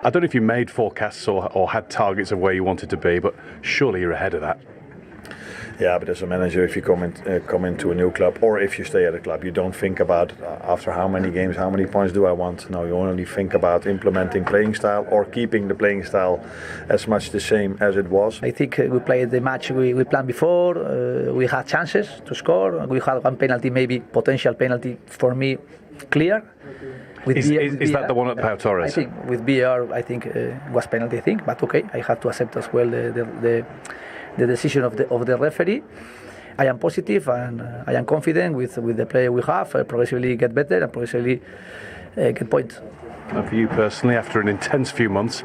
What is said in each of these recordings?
I don't know if you made forecasts or had targets of where you wanted to be, but surely you're ahead of that. Yeah, but as a manager, if you come into a new club, or if you stay at a club, you don't think about after how many games, how many points do I want. No, you only think about implementing playing style or keeping the playing style as much the same as it was. I think we played the match we planned before. We had chances to score. We had one penalty, maybe potential penalty for me, clear. Is that the one at Pau Torres? I think with BR, I think was penalty. I think, but okay, I have to accept as well the decision of the referee. I am positive and I am confident with the player we have. Progressively get better and progressively get points. And for you personally, after an intense few months,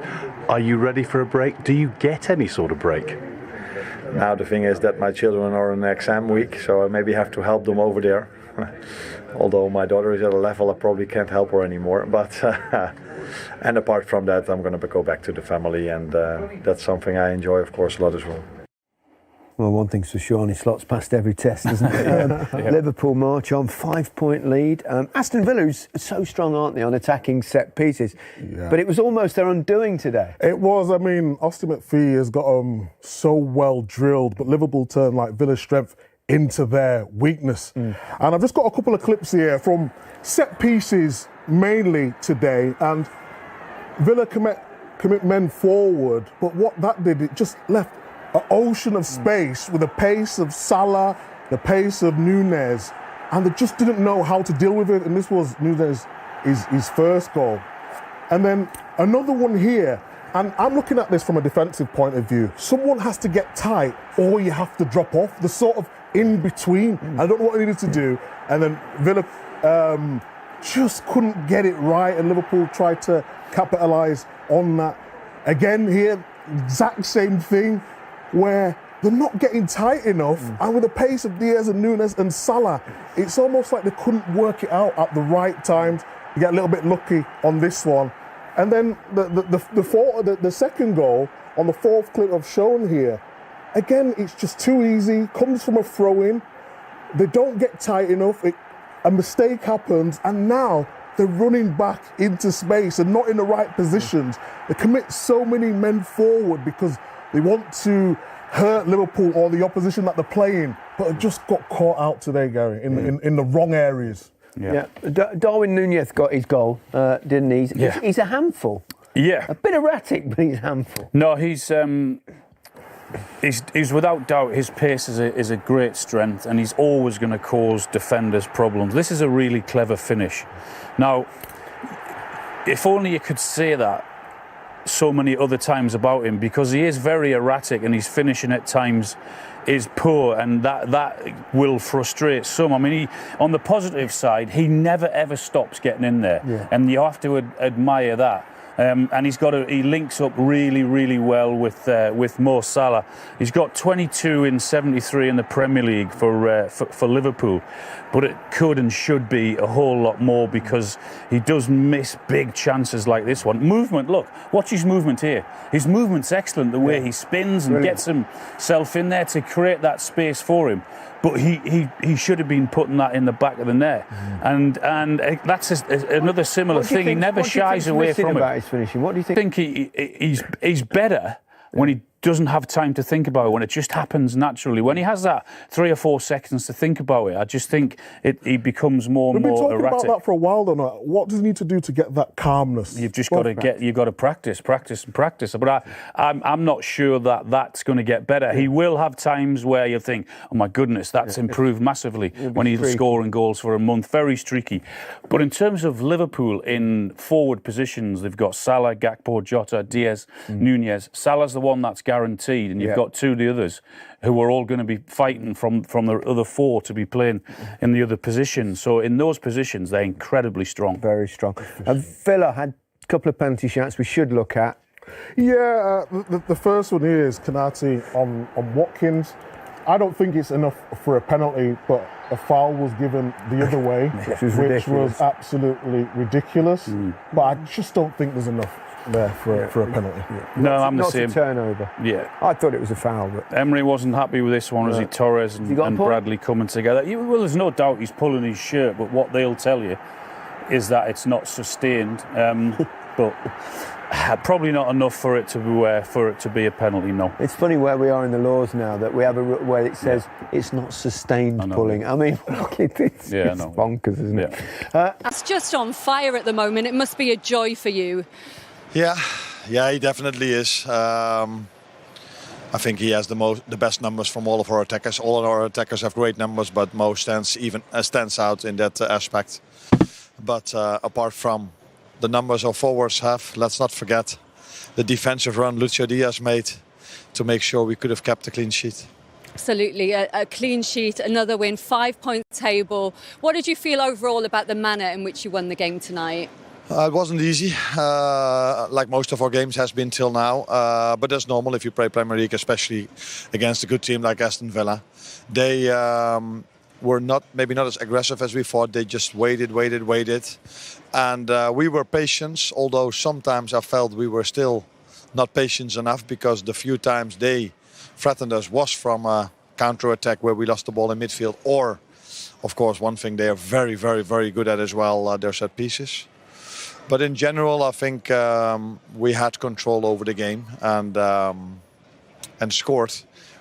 are you ready for a break? Do you get any sort of break? Now the thing is that my children are in exam week, so I maybe have to help them over there. Although my daughter is at a level I probably can't help her anymore. But and apart from that, I'm going to go back to the family, and that's something I enjoy, of course, a lot as well. Well, one thing's for sure, Arne Slot's passed every test, isn't it? Yeah. Liverpool march on, 5-point lead. Aston Villa is so strong, aren't they, on attacking set pieces? Yeah. But it was almost their undoing today. It was. I mean, Austin McPhee has got so well drilled, but Liverpool turned like Villa's strength into their weakness. And I've just got a couple of clips here from set pieces mainly today, and Villa commit men forward, but what that did, it just left an ocean of space with the pace of Salah, the pace of Núñez, and they just didn't know how to deal with it. And this was Núñez, his first goal. And then another one here, and I'm looking at this from a defensive point of view. Someone has to get tight or you have to drop off. The sort of in between. I don't know what they needed to do. And then Villa just couldn't get it right, and Liverpool tried to capitalise on that. Again here, exact same thing, where they're not getting tight enough, and with the pace of Diaz and Núñez and Salah, it's almost like they couldn't work it out at the right times. You get a little bit lucky on this one. And then the second goal on the fourth clip I've shown here, again, it's just too easy, comes from a throw-in, they don't get tight enough, a mistake happens, and now they're running back into space and not in the right positions. They commit so many men forward because they want to hurt Liverpool or the opposition that they're playing, but it just got caught out today, Gary, in the wrong areas. Yeah. Darwin Núñez got his goal, didn't he? He's a handful. Yeah. A bit erratic, but he's a handful. No, he's without doubt, his pace is a great strength, and he's always going to cause defenders problems. This is a really clever finish. Now, if only you could say that so many other times about him, because he is very erratic and his finishing at times is poor, and that will frustrate some. I mean, on the positive side, he never ever stops getting in there, and you have to admire that. And he links up really, really well with Mo Salah. He's got 22 in 73 in the Premier League for Liverpool, but it could and should be a whole lot more, because he does miss big chances like this one. Movement, look, watch his movement here. His movement's excellent, the way he spins and gets himself in there to create that space for him. But he should have been putting that in the back of the net, and that's another similar thing. He never shies away from it. His finishing? What do you think? I think he's better when he doesn't have time to think about it, when it just happens naturally. When he has that 3 or 4 seconds to think about it, I just think he becomes more and more erratic. We've been talking about that for a while, though. Now. What does he need to do to get that calmness? You've just got to practice. But I'm not sure that that's going to get better. He will have times where you'll think, oh my goodness, that's improved massively when he's scoring goals for a month. Very streaky. But in terms of Liverpool in forward positions, they've got Salah, Gakpo, Jota, Diaz, Núñez. Salah's the one that's guaranteed, and you've got two of the others who are all going to be fighting from the other four to be playing in the other positions. So in those positions, they're incredibly strong. Very strong. Villa had a couple of penalty shots we should look at. Yeah, the first one here is Kanate on Watkins. I don't think it's enough for a penalty, but a foul was given the other way, which was absolutely ridiculous. But I just don't think there's enough there for a penalty. No, I'm the same. Not a turnover. Yeah. I thought it was a foul. But Emery wasn't happy with this one, was he? Torres and Bradley coming together. Well, there's no doubt he's pulling his shirt, but what they'll tell you is that it's not sustained. but probably not enough for it to be a penalty. No. It's funny where we are in the laws now that we have where it says it's not sustained pulling. I mean, it's bonkers, isn't it? It's just on fire at the moment. It must be a joy for you. Yeah, he definitely is. I think he has the best numbers from all of our attackers. All of our attackers have great numbers, but Mo stands out in that aspect. But apart from the numbers our forwards have, let's not forget the defensive run Lucio Diaz made to make sure we could have kept a clean sheet. Absolutely, a clean sheet, another win, 5-point table. What did you feel overall about the manner in which you won the game tonight? It wasn't easy, like most of our games has been till now. But that's normal if you play Premier League, especially against a good team like Aston Villa. They were maybe not as aggressive as we thought. They just waited. And we were patient, although sometimes I felt we were still not patient enough, because the few times they threatened us was from a counter-attack where we lost the ball in midfield. Or, of course, one thing they are very, very, very good at as well, their set pieces. But in general, I think we had control over the game and scored,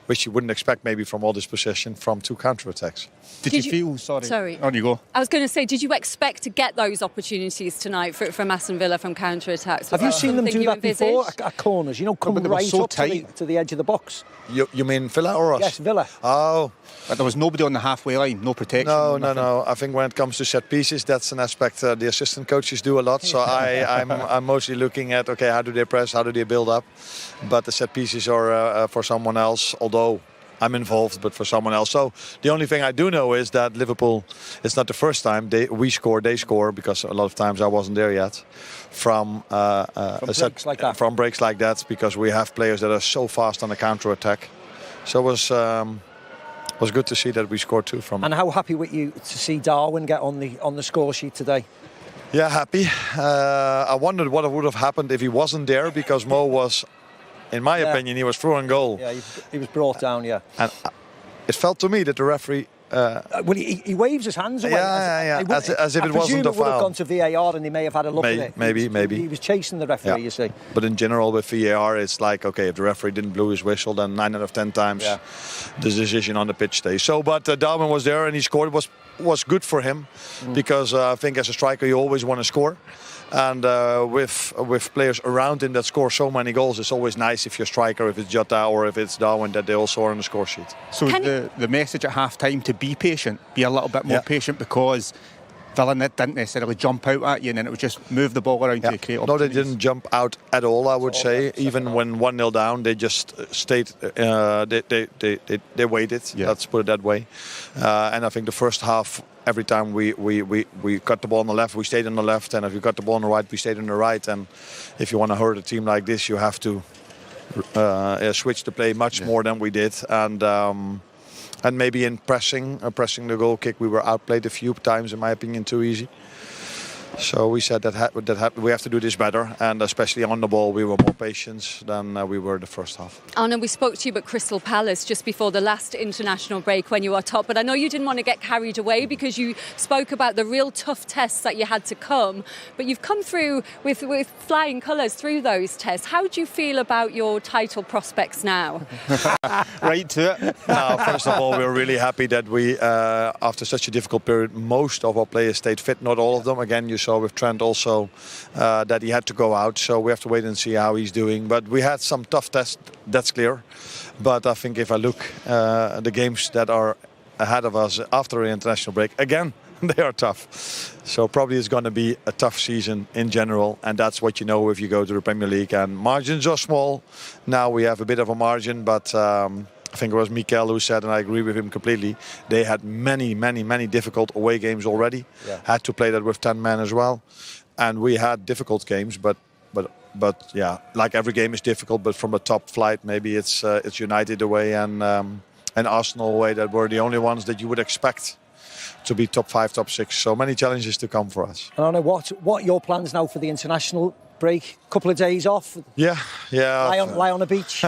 which you wouldn't expect maybe from all this possession from 2 counter-attacks. Did you feel... Sorry. On you go. I was going to say, did you expect to get those opportunities tonight from Aston Villa from counter-attacks? Have you seen them do that before at corners? You know, come right up to the edge of the box. You mean Villa or us? Yes, Villa. Oh. But there was nobody on the halfway line, no protection. No. I think when it comes to set pieces, that's an aspect the assistant coaches do a lot. So I'm mostly looking at, okay, how do they press, how do they build up? But the set pieces are for someone else, although I'm involved, but for someone else. So the only thing I do know is that Liverpool, it's not the first time they score, because a lot of times I wasn't there yet, from breaks like that, because we have players that are so fast on the counter-attack. So it was good to see that we scored 2 from. And how happy were you to see Darwin get on the score sheet today? Yeah, happy. I wondered what would have happened if he wasn't there, because Mo was, in my opinion, he was through on goal. Yeah, he was brought down, yeah. And it felt to me that the referee... well, he waves his hands away. As if it wasn't a foul. It would have gone to VAR and they may have had a look at it. Maybe. He was chasing the referee, you see. But in general, with VAR, it's like, okay, if the referee didn't blow his whistle, then 9 out of 10 times the decision on the pitch stays. So, but Darwin was there and he scored. It was good for him, because I think as a striker, you always want to score. And with players around him that score so many goals, it's always nice if you're a striker, if it's Jota or if it's Darwin, that they also are on the score sheet. So the message at half-time to be patient, be a little bit more patient, because Villa didn't necessarily jump out at you and then it would just move the ball around to create opportunities. No, they didn't jump out at all, I would say. Even when 1-0 down, they just stayed, they waited, let's put it that way. And I think the first half, every time we got the ball on the left, we stayed on the left, and if you got the ball on the right, we stayed on the right. And if you want to hurt a team like this, you have to switch the play much more than we did. And maybe in pressing the goal kick, we were outplayed a few times, in my opinion, too easy. So we said that we have to do this better, and especially on the ball, we were more patient than we were the first half. Arne, we spoke to you at Crystal Palace just before the last international break when you were top, but I know you didn't want to get carried away because you spoke about the real tough tests that you had to come, but you've come through with flying colours through those tests. How do you feel about your title prospects now? Right to it. No, first of all, we're really happy that we, after such a difficult period, most of our players stayed fit, not all of them. Again, you saw with Trent also that he had to go out, so we have to wait and see how he's doing. But we had some tough tests, that's clear. But I think if I look at the games that are ahead of us after the international break, again, they are tough. So probably it's going to be a tough season in general, and that's what you know if you go to the Premier League. And margins are small. Now we have a bit of a margin, but I think it was Mikel who said, and I agree with him completely, they had many difficult away games already. Had to play that with 10 men as well. And we had difficult games, but yeah, like every game is difficult, but from a top flight, maybe it's United away and Arsenal away that were the only ones that you would expect to be top 5, top 6. So many challenges to come for us. I don't know what are your plans now for the international break, couple of days off. Yeah. Lie on a beach.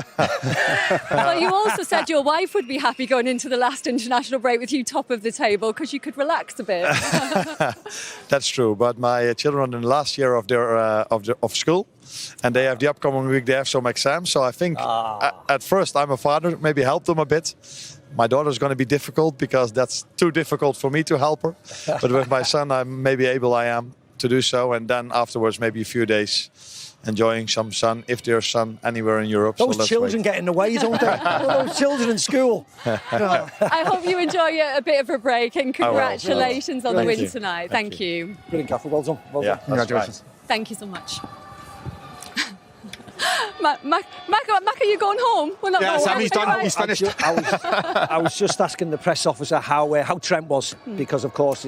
Well, you also said your wife would be happy going into the last international break with you top of the table because you could relax a bit. That's true. But my children in the last year of their of school, and they have the upcoming week. They have some exams. So I think at first I'm a father, maybe help them a bit. My daughter's going to be difficult because that's too difficult for me to help her. But with my son, I'm maybe able to do so, and then afterwards maybe a few days enjoying some sun, if there's sun anywhere in Europe. Those children get in the way, don't they? Those children in school. I hope you enjoy a bit of a break, and congratulations on the win tonight. Thank you. Brilliant, Catherine. Well done. Well done. Congratulations. Thank you so much. Mac, are you going home? We're not going Sammy's done. Right. He's finished. I was just asking the press officer how Trent was, because of course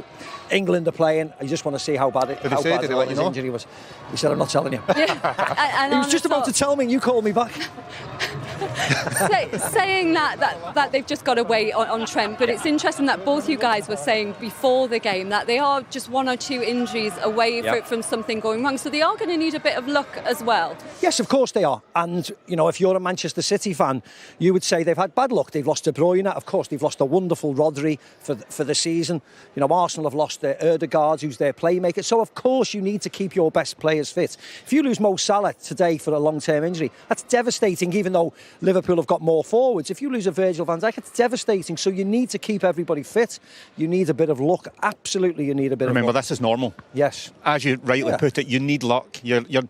England are playing. I just want to see how bad his injury was. He said, "I'm not telling you." Yeah. And he was just about to tell me, and you called me back. saying that they've just got to wait on Trent, but it's interesting that both you guys were saying before the game that they are just 1 or 2 injuries away from something going wrong, so they are going to need a bit of luck as well. Yes, of course they are. And you know, if you're a Manchester City fan, you would say they've had bad luck. They've lost De Bruyne, of course. They've lost a wonderful Rodri for the season. You know, Arsenal have lost their Ødegaard, who's their playmaker. So of course you need to keep your best players fit. If you lose Mo Salah today for a long-term injury, that's devastating. Even though Liverpool have got more forwards, if you lose a Virgil van Dijk, it's devastating. So you need to keep everybody fit. You need a bit of luck. Absolutely, you need a bit of luck. Remember, this is normal. Yes. As you rightly put it, you need luck. You're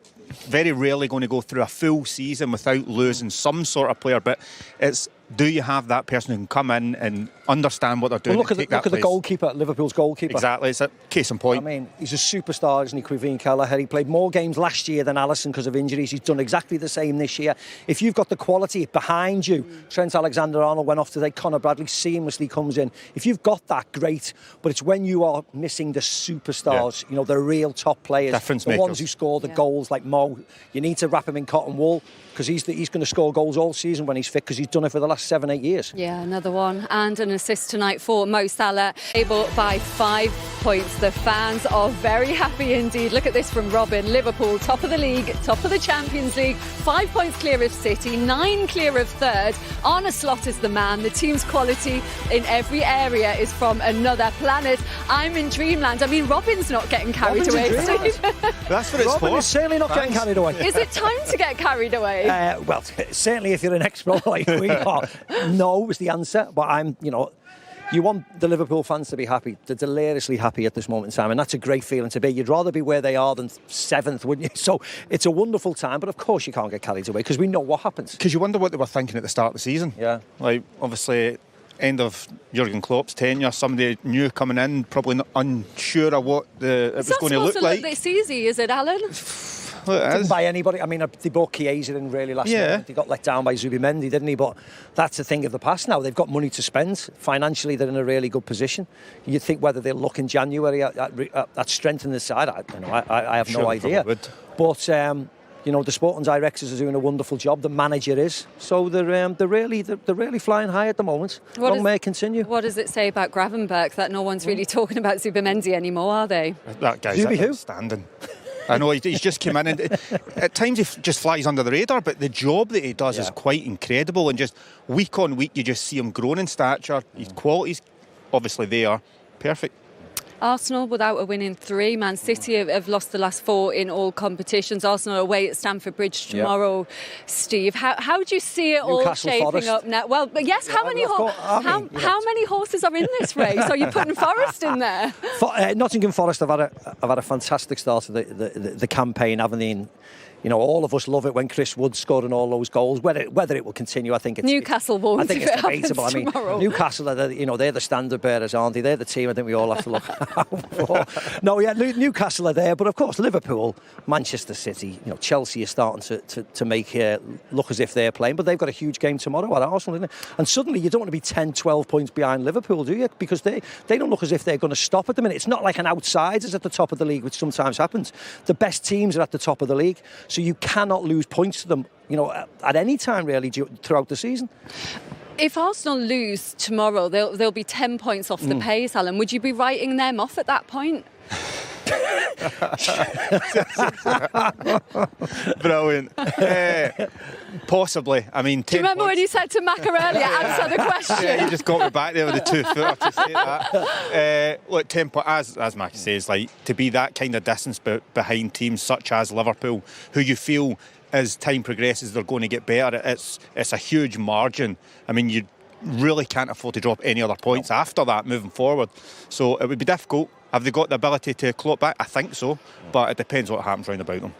very rarely going to go through a full season without losing some sort of player, but it's, do you have that person who can come in and understand what they're doing? Well, look at the goalkeeper, Liverpool's goalkeeper. Exactly, it's a case in point. I mean, he's a superstar, isn't he, Quiveen Kelleher? He played more games last year than Alisson because of injuries. He's done exactly the same this year. If you've got the quality behind you, Trent Alexander-Arnold went off today, Conor Bradley seamlessly comes in. If you've got that, great. But it's when you are missing the superstars, you know, the real top players, difference the makers. ones who score the goals like Mo. You need to wrap him in cotton wool, because he's going to score goals all season when he's fit, because he's done it for the last 7-8 years. Yeah, another one. And an assist tonight for Mo Salah, able by 5 points. The fans are very happy indeed. Look at this from Robin. Liverpool, top of the league, top of the Champions League, 5 points clear of City, 9 clear of third. Arne Slot is the man. The team's quality in every area is from another planet. I'm in dreamland. I mean, Robin's not getting carried away. That's what it's Robin for. is certainly not getting carried away. Is it time to get carried away? Well, certainly if you're an ex-pro like we are, no is the answer. But you want the Liverpool fans to be happy. They're deliriously happy at this moment in time, and that's a great feeling to be. You'd rather be where they are than 7th, wouldn't you? So it's a wonderful time, but of course you can't get carried away, because we know what happens. Because you wonder what they were thinking at the start of the season. Yeah. Like, obviously, end of Jurgen Klopp's tenure, somebody new coming in, probably not unsure of what it was going to look like. It's easy, is it, Alan? Didn't buy anybody. I mean, they bought Chiesa in really last night. They got let down by Zubimendi, didn't he? But that's a thing of the past now. They've got money to spend. Financially, they're in a really good position. You'd think whether they'll look in January at strengthening the side. I have no idea. But the sporting directors are doing a wonderful job. The manager is. So they're really flying high at the moment. Long may it continue. What does it say about Gravenberch that no one's really talking about Zubimendi anymore, are they? That guy's outstanding. I know he's just come in, and at times he just flies under the radar, but the job that he does is quite incredible, and just week on week you just see him growing in stature. His quality's obviously there. Perfect. Arsenal without a win in 3. Man City have lost the last 4 in all competitions. Arsenal away at Stamford Bridge tomorrow. Steve, how do you see it all shaping up now? Well, yes. How many horses are in this race? Are you putting Forest in there? Nottingham Forest have had a fantastic start to the campaign, haven't they? You know, all of us love it when Chris Wood's scoring all those goals. Whether it will continue, I think it's Newcastle won't. I think it's debatable. I mean, Newcastle are they're the standard bearers, aren't they? They're the team I think we all have to look out for. No, yeah, Newcastle are there, but of course Liverpool, Manchester City, Chelsea are starting to make look as if they're playing, but they've got a huge game tomorrow at Arsenal, isn't it? And suddenly you don't want to be 10, 12 points behind Liverpool, do you? Because they don't look as if they're going to stop at the minute. It's not like an outsider's at the top of the league, which sometimes happens. The best teams are at the top of the league. So you cannot lose points to them, at any time really throughout the season. If Arsenal lose tomorrow, they'll be 10 points off the pace, Alan. Would you be writing them off at that point? Brilliant. Possibly. I mean, do you remember when you said to Macca earlier, answer the question? Yeah, you just got me back there with the 2-footer to say that. Look, 10 points, as Macca says, like, to be that kind of distance behind teams such as Liverpool, who you feel as time progresses they're going to get better. It's a huge margin. I mean, you really can't afford to drop any other points after that moving forward. So it would be difficult. Have they got the ability to claw it back? I think so, but it depends what happens round about them.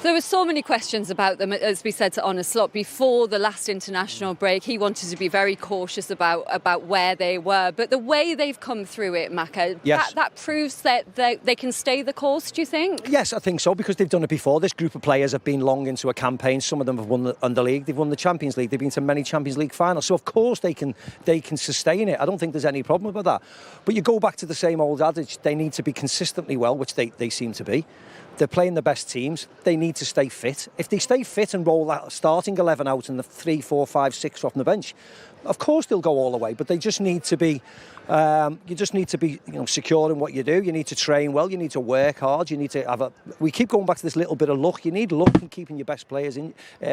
There were so many questions about them, as we said to Arne Slot before the last international break. He wanted to be very cautious about where they were. But the way they've come through it, Macca, yes. that proves that they can stay the course, do you think? Yes, I think so, because they've done it before. This group of players have been long into a campaign. Some of them have won the league. They've won the Champions League. They've been to many Champions League finals. So, of course, they can sustain it. I don't think there's any problem with that. But you go back to the same old adage. They need to be consistently well, which they seem to be. They're playing the best teams. They need to stay fit. If they stay fit and roll that starting 11 out and the 3, 4, 5, 6 off the bench, of course they'll go all the way. But they just need to be. You just need to be, secure in what you do. You need to train well. You need to work hard. You need to have we keep going back to this little bit of luck. You need luck in keeping your best players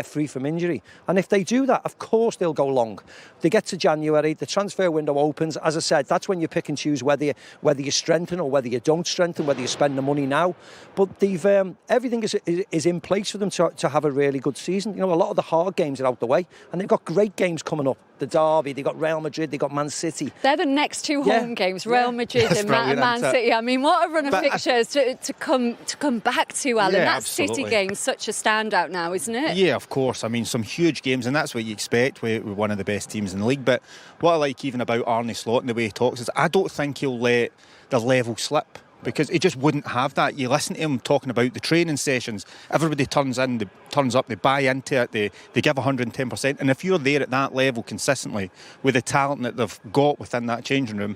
free from injury. And if they do that, of course they'll go long. They get to January, the transfer window opens. As I said, that's when you pick and choose whether you strengthen or whether you don't strengthen, whether you spend the money now. But they've everything is in place for them to have a really good season. A lot of the hard games are out the way, and they've got great games coming up. The derby, they've got Real Madrid, they've got Man City. They're the next two home games, Real Madrid and Man City. I mean, what a run of fixtures to come back to, Alan. That absolutely. City game's such a standout now, isn't it? Yeah, of course. I mean, some huge games, and that's what you expect with one of the best teams in the league. But what I like even about Arne Slot and the way he talks is I don't think he'll let the level slip, because he just wouldn't have that. You listen to him talking about the training sessions, everybody turns up, they buy into it, they give 110%, and if you're there at that level consistently with the talent that they've got within that changing room,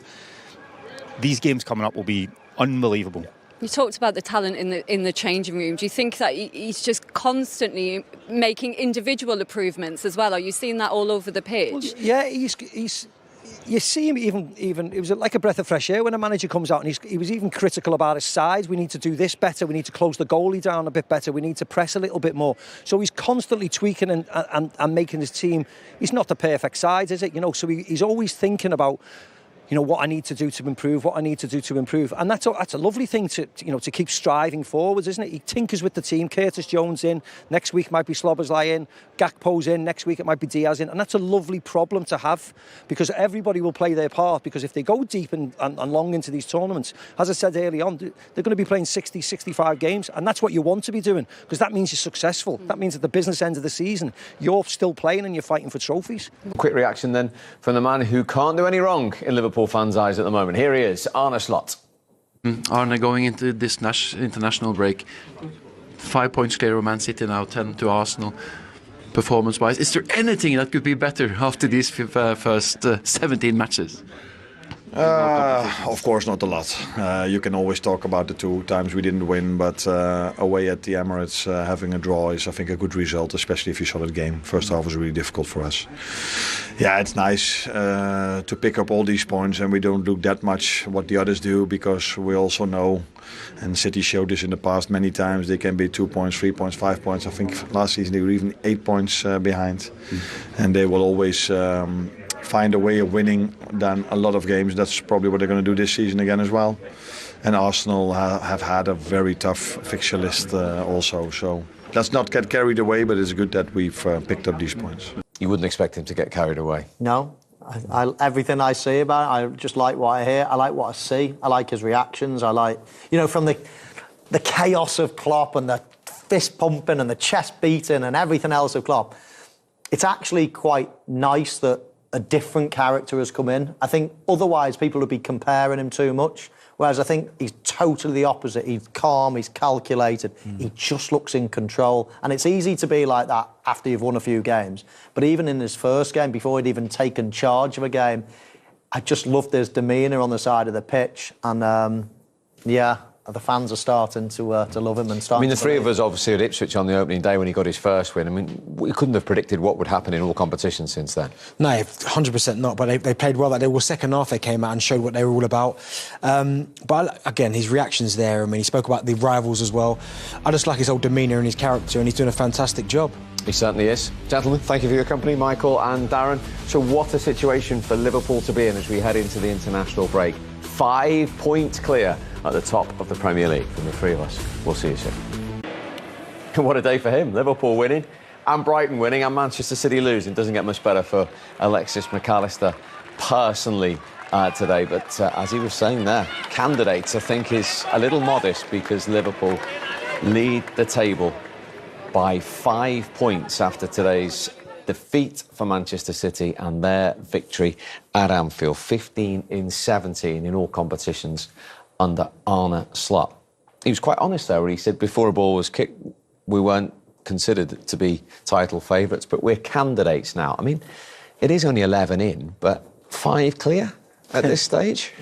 these games coming up will be unbelievable. You talked about the talent in the changing room. Do you think that he's just constantly making individual improvements as well? Are you seeing that all over the pitch? Well, yeah, he's you see him even it was like a breath of fresh air when a manager comes out, and he was even critical about his sides. We need to do this better, we need to close the goalie down a bit better, we need to press a little bit more. So he's constantly tweaking and making his team. He's not the perfect size, is it? So he's always thinking about what I need to do to improve, and that's a lovely thing to keep striving forwards, isn't it? He tinkers with the team. Curtis Jones in, next week might be Szoboszlai in, Gakpo's in, next week it might be Diaz in, and that's a lovely problem to have, because everybody will play their part. Because if they go deep and long into these tournaments, as I said early on, they're going to be playing 60, 65 games, and that's what you want to be doing, because that means you're successful. That means at the business end of the season, you're still playing and you're fighting for trophies. Quick reaction then from the man who can't do any wrong in Liverpool fans' eyes at the moment. Here he is, Arne Slot. Arne, going into this international break, 5 points clear of Man City now, 10 to Arsenal. Performance-wise, is there anything that could be better after these first 17 matches? Of course, not a lot. You can always talk about the 2 times we didn't win, but away at the Emirates, having a draw is, I think, a good result, especially if you saw that game. First half was really difficult for us. Yeah, it's nice to pick up all these points, and we don't look that much what the others do, because we also know, and City showed this in the past many times, they can be 2 points, 3 points, 5 points. I think last season they were even 8 points behind, and they will always find a way of winning than a lot of games. That's probably what they're going to do this season again as well. And Arsenal have had a very tough fixture list also. So let's not get carried away, but it's good that we've picked up these points. You wouldn't expect him to get carried away? No. Everything I see about it, I just like what I hear. I like what I see. I like his reactions. I like, from the chaos of Klopp and the fist pumping and the chest beating and everything else of Klopp. It's actually quite nice that a different character has come in. I think otherwise people would be comparing him too much, whereas I think he's totally the opposite. He's calm, he's calculated, he just looks in control. And it's easy to be like that after you've won a few games. But even in his first game, before he'd even taken charge of a game, I just loved his demeanour on the side of the pitch. And The fans are starting to love him and starting. I mean, the three of us obviously at Ipswich on the opening day when he got his first win. I mean, we couldn't have predicted what would happen in all competitions since then. No, 100% not. But they played well. That day, second half they came out and showed what they were all about. But again, his reactions there. I mean, he spoke about the rivals as well. I just like his whole demeanour and his character, and he's doing a fantastic job. He certainly is. Gentlemen, thank you for your company, Michael and Darren. So what a situation for Liverpool to be in as we head into the international break. 5 points clear at the top of the Premier League from the three of us. We'll see you soon. What a day for him. Liverpool winning and Brighton winning and Manchester City losing. Doesn't get much better for Alexis McAllister personally today. But as he was saying there, candidates I think is a little modest because Liverpool lead the table by 5 points after today's defeat for Manchester City and their victory at Anfield. 15 in 17 in all competitions under Arne Slot. He was quite honest there when he said before a ball was kicked, we weren't considered to be title favourites, but we're candidates now. I mean, it is only 11 in, but 5 clear at this stage?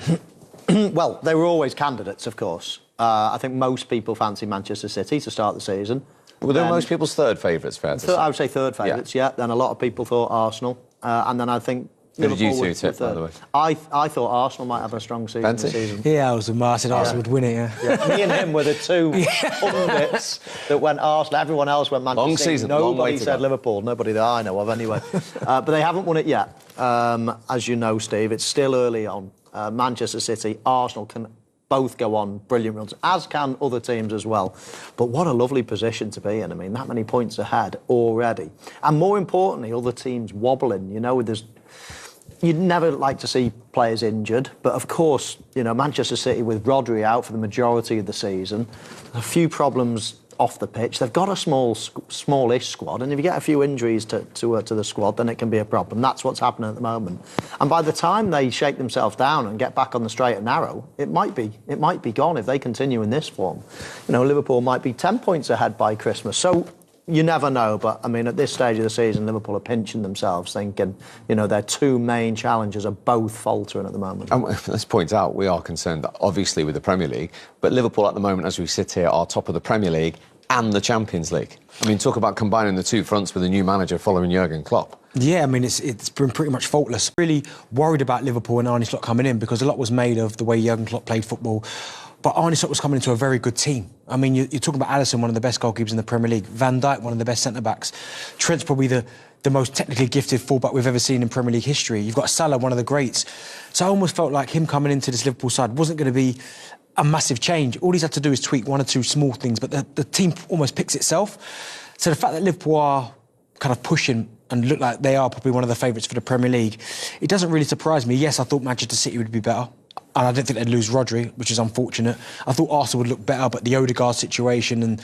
Well, they were always candidates, of course. I think most people fancy Manchester City to start the season. Were they most people's third favourites, fair to say? I would say third favourites, yeah. Then a lot of people thought Arsenal. And then I think Who did you two tip, by the way? I thought Arsenal might have a strong season this season. Yeah, I was with Martin. Arsenal would win it, yeah. Me and him were the two pundits that went Arsenal. Everyone else went Manchester Long City. season, Nobody said Liverpool. Nobody that I know of, anyway. But they haven't won it yet. As you know, Steve, it's still early on. Manchester City, Arsenal can both go on brilliant runs, as can other teams as well. But what a lovely position to be in. I mean, that many points ahead already. And more importantly, other teams wobbling. You know, you'd never like to see players injured. But of course, you know, Manchester City with Rodri out for the majority of the season, a few problems off the pitch. They've got a smallish squad, and if you get a few injuries to the squad, then it can be a problem. That's what's happening at the moment. And by the time they shake themselves down and get back on the straight and narrow, it might be gone if they continue in this form. You know, Liverpool might be 10 points ahead by Christmas. So you never know, but I mean, at this stage of the season, Liverpool are pinching themselves, thinking, you know, their two main challenges are both faltering at the moment. And let's point out, we are concerned, obviously, with the Premier League, but Liverpool at the moment, as we sit here, are top of the Premier League and the Champions League. I mean, talk about combining the two fronts with a new manager following Jurgen Klopp. Yeah, I mean, it's been pretty much faultless. Really worried about Liverpool and Arne Slot coming in because a lot was made of the way Jurgen Klopp played football. But Arne Slot was coming into a very good team. I mean, you're talking about Alisson, one of the best goalkeepers in the Premier League. Van Dijk, one of the best centre-backs. Trent's probably the most technically gifted fullback we've ever seen in Premier League history. You've got Salah, one of the greats. So I almost felt like him coming into this Liverpool side wasn't going to be a massive change. All he's had to do is tweak one or two small things, but the team almost picks itself. So the fact that Liverpool are kind of pushing and look like they are probably one of the favourites for the Premier League, it doesn't really surprise me. Yes, I thought Manchester City would be better. And I didn't think they'd lose Rodri, which is unfortunate. I thought Arsenal would look better, but the Odegaard situation and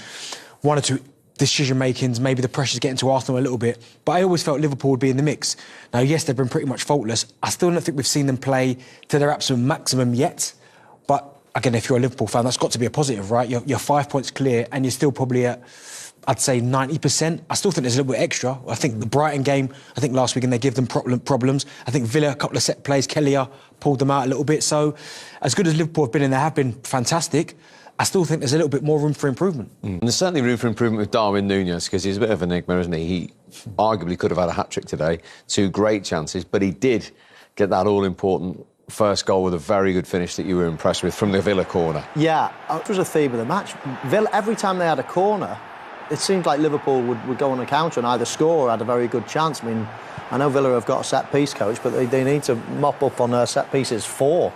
one or two decision-makings, maybe the pressure's getting to Arsenal a little bit. But I always felt Liverpool would be in the mix. Now, yes, they've been pretty much faultless. I still don't think we've seen them play to their absolute maximum yet. But, again, if you're a Liverpool fan, that's got to be a positive, right? You're 5 points clear and you're still probably at, I'd say, 90%. I still think there's a little bit extra. I think the Brighton game, I think last weekend they gave them problems. I think Villa, a couple of set plays, Kelleher pulled them out a little bit. So, as good as Liverpool have been, and they have been fantastic, I still think there's a little bit more room for improvement. And there's certainly room for improvement with Darwin Núñez, because he's a bit of an enigma, isn't he? He arguably could have had a hat-trick today, 2 great chances, but he did get that all-important first goal with a very good finish that you were impressed with from the Villa corner. Yeah, it was a theme of the match. Villa, every time they had a corner, it seemed like Liverpool would go on a counter and either score or had a very good chance. I mean, I know Villa have got a set-piece coach, but they need to mop up on set pieces 4.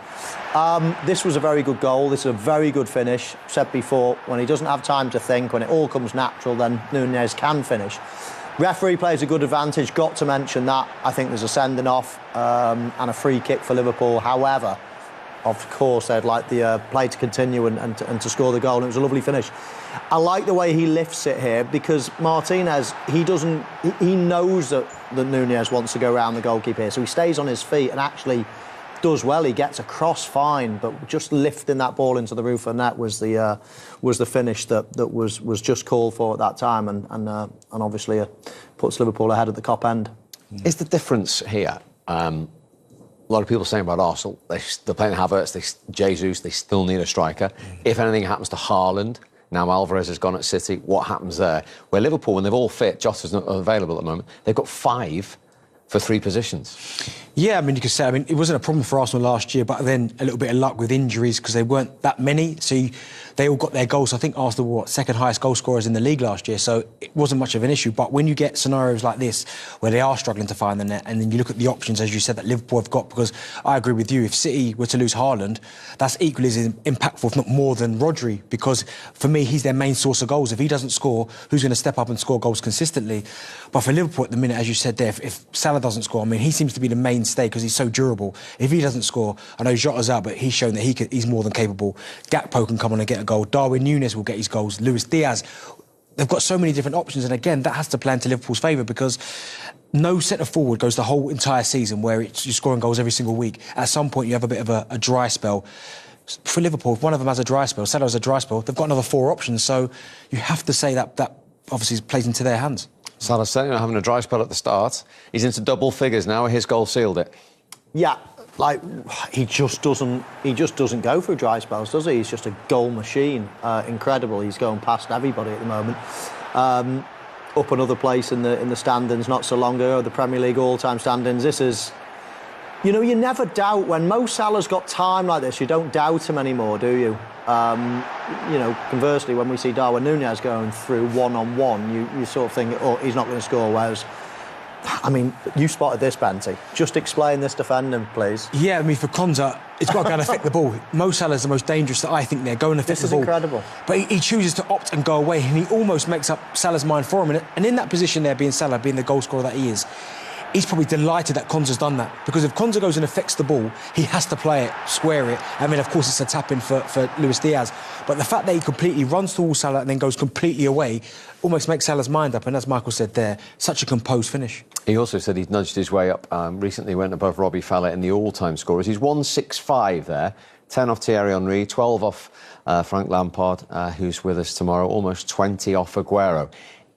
This was a very good goal. This is a very good finish. Said before, when he doesn't have time to think, when it all comes natural, then Núñez can finish. Referee plays a good advantage. Got to mention that. I think there's a sending off and a free kick for Liverpool. However, of course, they'd like the play to continue and to score the goal. And it was a lovely finish. I like the way he lifts it here because Martinez, he knows that Núñez wants to go around the goalkeeper here, so he stays on his feet and actually does well. He gets across fine, but just lifting that ball into the roof of the net was the finish that was just called for at that time, and obviously puts Liverpool ahead at the top end. Is the difference here A lot of people saying about Arsenal, they're playing Havertz, Jesus, they still need a striker. If anything happens to Haaland, now Alvarez has gone at City, what happens there? Where Liverpool, when they've all fit, Jota's not available at the moment, they've got 5 for 3 positions. Yeah, I mean, you could say, it wasn't a problem for Arsenal last year, but then a little bit of luck with injuries because they weren't that many. So they all got their goals. I think Arsenal were second highest goal scorers in the league last year, so it wasn't much of an issue. But when you get scenarios like this, where they are struggling to find the net, and then you look at the options, as you said, that Liverpool have got, because I agree with you, if City were to lose Haaland, that's equally as impactful, if not more, than Rodri, because for me, he's their main source of goals. If he doesn't score, who's going to step up and score goals consistently? But for Liverpool at the minute, as you said there, if Salah doesn't score, I mean, he seems to be the mainstay because he's so durable. If he doesn't score, I know Jota's out, but he's shown that he's more than capable. Gakpo can come on and get a goal. Darwin Núñez will get his goals. Luis Diaz. They've got so many different options, and again, that has to play into Liverpool's favour because no centre forward goes the whole entire season where you're scoring goals every single week. At some point, you have a bit of a dry spell. For Liverpool, if one of them has a dry spell, Salah has a dry spell, they've got another 4 options, so you have to say that obviously plays into their hands. Salah's certainly not having a dry spell at the start. He's into double figures now. His goal sealed it. Yeah, like he just doesn't go through dry spells, does he? He's just a goal machine. Incredible. He's going past everybody at the moment. Up another place in the standings not so long ago, the Premier League all-time standings. This is, you know, you never doubt when Mo Salah's got time like this. You don't doubt him anymore, do you? You know, conversely, when we see Darwin Núñez going through one-on-one, you sort of think, oh, he's not going to score. Whereas, I mean, you spotted this, Benty. Just explain this defending, please. Yeah, I mean, for Konza, it's got to go and affect the ball. Mo Salah's the most dangerous that I think there. Go and affect the ball. This is incredible. But he chooses to opt and go away, and he almost makes up Salah's mind for him. And in that position there, being Salah, being the goal scorer that he is, he's probably delighted that Konza's done that, because if Konza goes and affects the ball, he has to play it, square it. I mean, of course, it's a tap-in for Luis Diaz, but the fact that he completely runs towards Salah and then goes completely away almost makes Salah's mind up, and as Michael said there, such a composed finish. He also said he'd nudged his way up. Recently went above Robbie Fowler in the all-time scorers. He's 165 there, 10 off Thierry Henry, 12 off Frank Lampard, who's with us tomorrow, almost 20 off Aguero.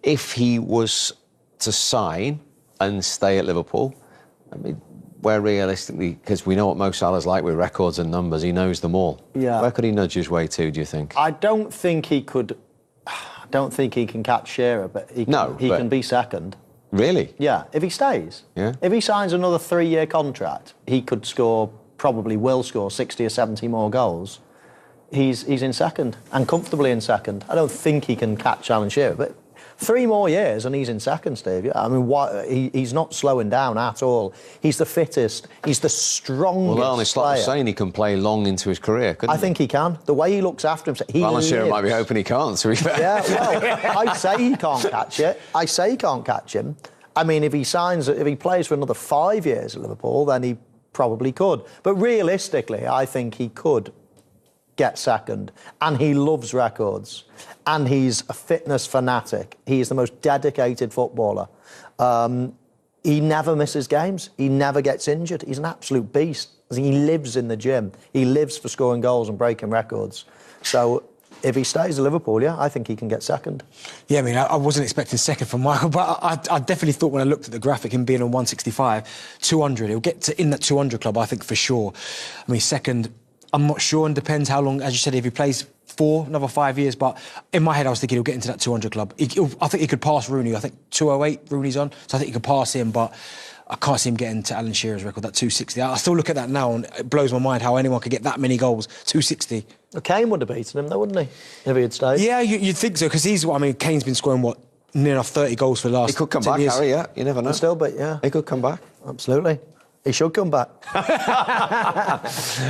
If he was to sign and stay at Liverpool, I mean, where realistically, because we know what Mo Salah's like with records and numbers, he knows them all. Yeah. Where could he nudge his way to, do you think? I don't think he could. I don't think he can catch Shearer, but he can be second. Really? Yeah, if he stays. Yeah. If he signs another 3-year contract, he could score, probably will score 60 or 70 more goals. He's in second, and comfortably in second. I don't think he can catch Alan Shearer, but 3 more years and he's in second, Steve. I mean, he's not slowing down at all. He's the fittest. He's the strongest. Well, Arne Slot was saying he can play long into his career, couldn't he? I think he can. The way he looks after himself. Alan Shearer might be hoping he can't, to be fair. Yeah, well, I say he can't catch it. I say he can't catch him. I mean, if he plays for another 5 years at Liverpool, then he probably could. But realistically, I think he could get second. And he loves records. And he's a fitness fanatic. He is the most dedicated footballer. He never misses games. He never gets injured. He's an absolute beast. He lives in the gym. He lives for scoring goals and breaking records. So if he stays at Liverpool, yeah, I think he can get second. Yeah, I mean, I wasn't expecting second from Michael, but I definitely thought when I looked at the graphic, him being on 165, 200, he'll get to in that 200 club, I think, for sure. I mean, second, I'm not sure, and depends how long, as you said, if he plays for another 5 years, but in my head I was thinking he'll get into that 200 club. I think he could pass Rooney. I think 208 Rooney's on, so I think he could pass him, but I can't see him getting to Alan Shearer's record, that 260. I still look at that now and it blows my mind how anyone could get that many goals, 260. Well, Kane would have beaten him though, wouldn't he, if he had stayed? Yeah, you'd think so, because Kane's been scoring, near enough 30 goals for the last 10 years. He could come back, Harry, yeah, you never know. Still, but yeah. He could come back. Absolutely. He should come back.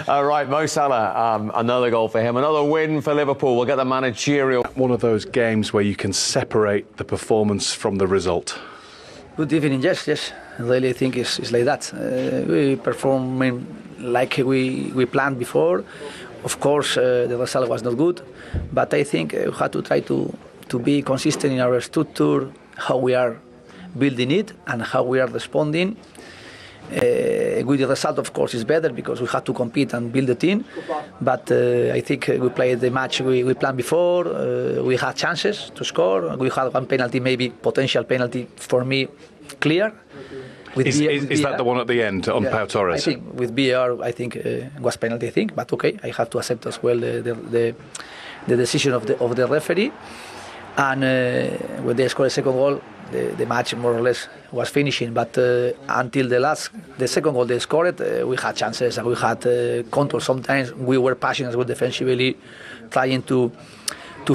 All right, Mo Salah, another goal for him, another win for Liverpool. We'll get the managerial. One of those games where you can separate the performance from the result. Good evening, yes. I really think it's like that. We perform like we planned before. Of course, the result was not good, but I think we have to try to be consistent in our structure, how we are building it and how we are responding. With the result, of course, is better because we have to compete and build the team. But I think we played the match we planned before. We had chances to score. We had one penalty, maybe potential penalty for me. clear. Is that the one at the end on Pau Torres? I think with VAR, I think was penalty. I think, but okay, I have to accept as well the decision of the referee. And when they scored the second goal, the match more or less was finishing. But until the second goal they scored, we had chances and we had control. Sometimes we were passionate as well defensively, trying to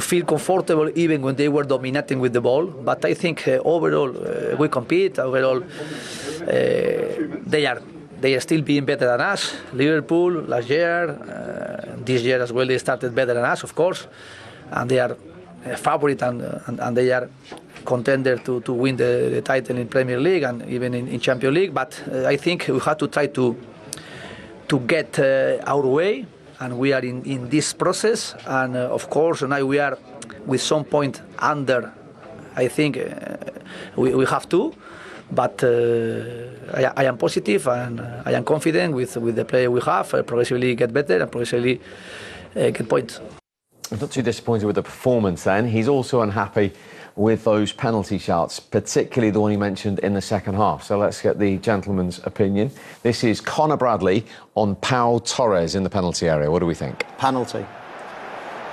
feel comfortable even when they were dominating with the ball. But I think overall we compete. Overall, they are still being better than us. Liverpool last year, this year as well, they started better than us, of course, and they are favorite and they are contender to win the title in Premier League and even in Champions League. But I think we have to try to get our way, and we are in this process. And of course now we are with some point under. I think we have to, but I am positive and I am confident with the player we have. Progressively get better and progressively get points. I'm not too disappointed with the performance then. He's also unhappy with those penalty shouts, particularly the one he mentioned in the second half. So let's get the gentleman's opinion. This is Conor Bradley on Pau Torres in the penalty area. What do we think? Penalty.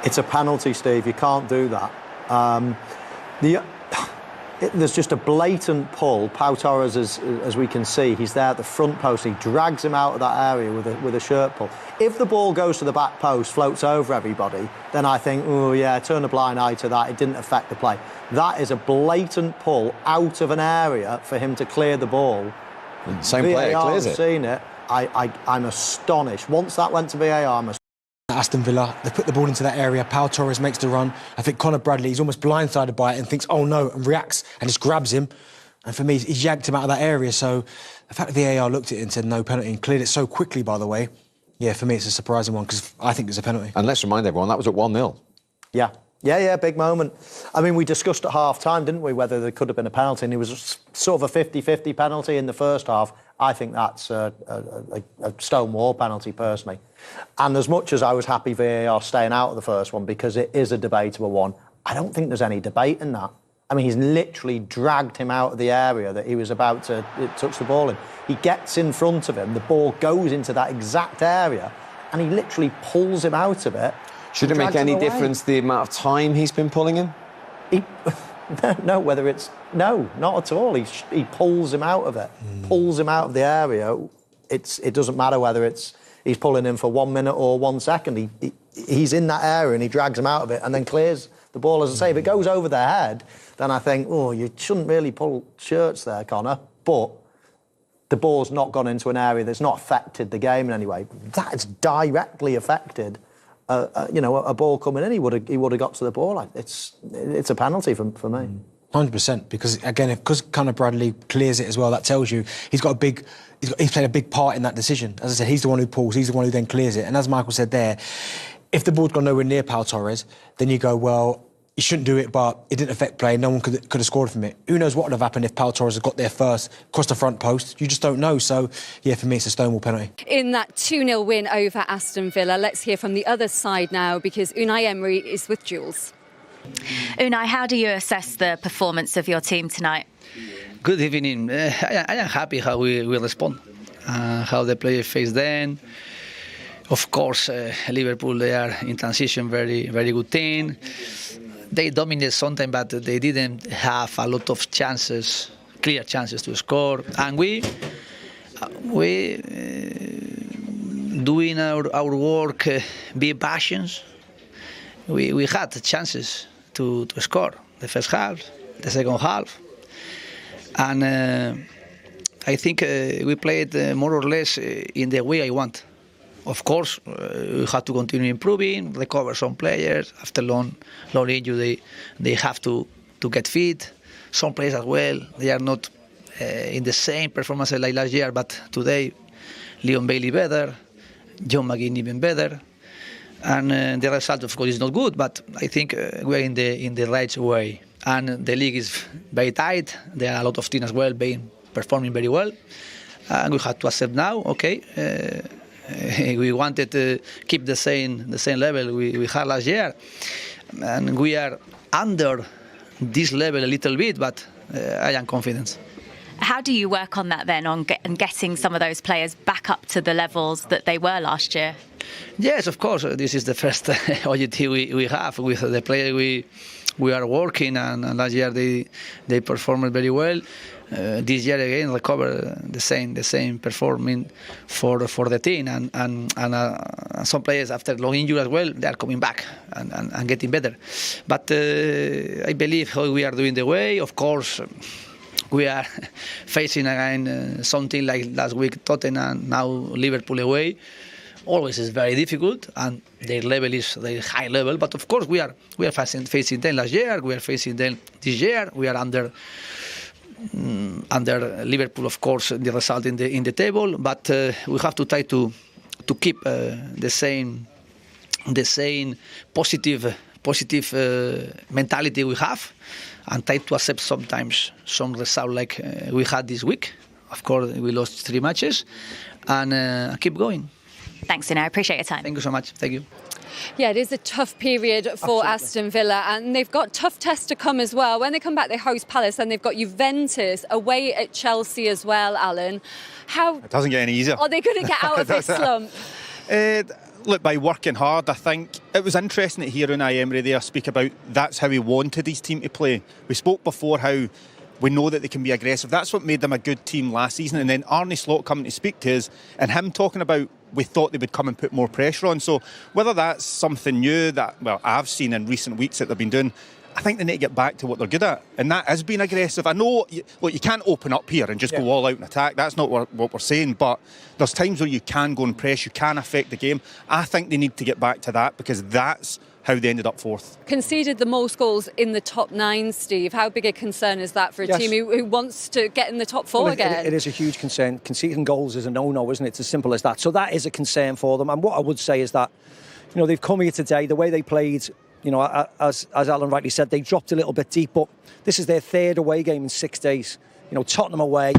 It's a penalty, Steve. You can't do that. There's just a blatant pull. Pau Torres, as we can see, he's there at the front post. He drags him out of that area with a shirt pull. If the ball goes to the back post, floats over everybody, then I think, oh yeah, turn a blind eye to that. It didn't affect the play. That is a blatant pull out of an area for him to clear the ball. Same player clears it. I've seen it. I'm astonished. Once that went to VAR, I'm astonished. Aston Villa, they put the ball into that area. Pau Torres makes the run. I think Conor Bradley, he's almost blindsided by it and thinks, oh no, and reacts and just grabs him. And for me, he's yanked him out of that area. So the fact that the VAR looked at it and said no penalty and cleared it so quickly, by the way, yeah, for me it's a surprising one because I think there's a penalty. And let's remind everyone, that was at 1-0. Yeah, big moment. I mean, we discussed at half-time, didn't we, whether there could have been a penalty, and it was sort of a 50-50 penalty in the first half. I think that's a stonewall penalty, personally. And as much as I was happy VAR staying out of the first one, because it is a debatable one, I don't think there's any debate in that. I mean, he's literally dragged him out of the area that he was about to touch the ball in. He gets in front of him, the ball goes into that exact area, and he literally pulls him out of it. Should it make any difference the amount of time he's been pulling him? No, not at all. He pulls him out of it, pulls him out of the area. It doesn't matter whether he's pulling him for 1 minute or 1 second. He's in that area and he drags him out of it and then clears the ball. As I say, if it goes over their head, then I think, oh, you shouldn't really pull shirts there, Conor. But the ball's not gone into an area that's not affected the game in any way. That's directly affected. A ball coming in, he would have got to the ball. It's a penalty for me. 100%, because again, because Conor Bradley clears it as well, that tells you he's played a big part in that decision. As I said, he's the one who pulls, he's the one who then clears it. And as Michael said there, if the ball's gone nowhere near Pau Torres, then you go, well, he shouldn't do it, but it didn't affect play. No one could have scored from it. Who knows what would have happened if Pau Torres had got there first, crossed the front post? You just don't know. So, yeah, for me, it's a stonewall penalty. In that 2-0 win over Aston Villa, let's hear from the other side now, because Unai Emery is with Jules. Unai, how do you assess the performance of your team tonight? Good evening. I am happy how we respond, how the players face them. Of course, Liverpool, they are in transition, very, very good team. They dominate sometimes, but they didn't have a lot of chances, clear chances to score. And we doing our work, be patient. We had chances to score the first half, the second half, and I think we played more or less in the way I want. Of course, we have to continue improving, recover some players. After long injury, they have to get fit. Some players as well, they are not in the same performance like last year, but today, Leon Bailey better, John McGinn even better. And the result, of course, is not good, but I think we're in the right way. And the league is very tight. There are a lot of teams as well performing very well. And we have to accept now, okay, we wanted to keep the same level we had last year, and we are under this level a little bit, but I am confident. How do you work on that then, on getting some of those players back up to the levels that they were last year? Yes, of course. This is the first OJT we have with the player we are working, and last year they performed very well. This year again recover the same performing for the team, and some players after long injury as well, they are coming back and getting better. But I believe how we are doing the way. Of course, we are facing again something like last week Tottenham, now Liverpool away. Always is very difficult, and their level is their high level. But of course, we are facing them last year. We are facing them this year. We are under Liverpool, of course, the result in the table. But we have to try to keep the same positive mentality we have, and try to accept sometimes some result like we had this week. Of course, we lost 3 matches, and keep going. Thanks, Nuno. I appreciate your time. Thank you so much. Thank you. Yeah, it is a tough period for Aston Villa, and they've got tough tests to come as well. When they come back, they host Palace, and they've got Juventus away at Chelsea as well, Alan. It doesn't get any easier. Are they going to get out of this slump? Look, by working hard, I think it was interesting to hear Unai Emery there speak about that's how he wanted his team to play. We spoke before how we know that they can be aggressive. That's what made them a good team last season. And then Arne Slot coming to speak to us, and him talking about we thought they would come and put more pressure on. So whether that's something new that, well, I've seen in recent weeks that they've been doing, I think they need to get back to what they're good at, and that is being aggressive. I know, look, you can't open up here and just go all out and attack. That's not what we're saying, but there's times where you can go and press, you can affect the game. I think they need to get back to that, because that's how they ended up fourth. Conceded the most goals in the top 9, Steve. How big a concern is that for a team who wants to get in the top 4 again? It is a huge concern. Conceding goals is a no-no, isn't it? It's as simple as that. So that is a concern for them. And what I would say is that, they've come here today, the way they played, as Alan rightly said, they dropped a little bit deep, but this is their 3rd away game in 6 days. Tottenham away,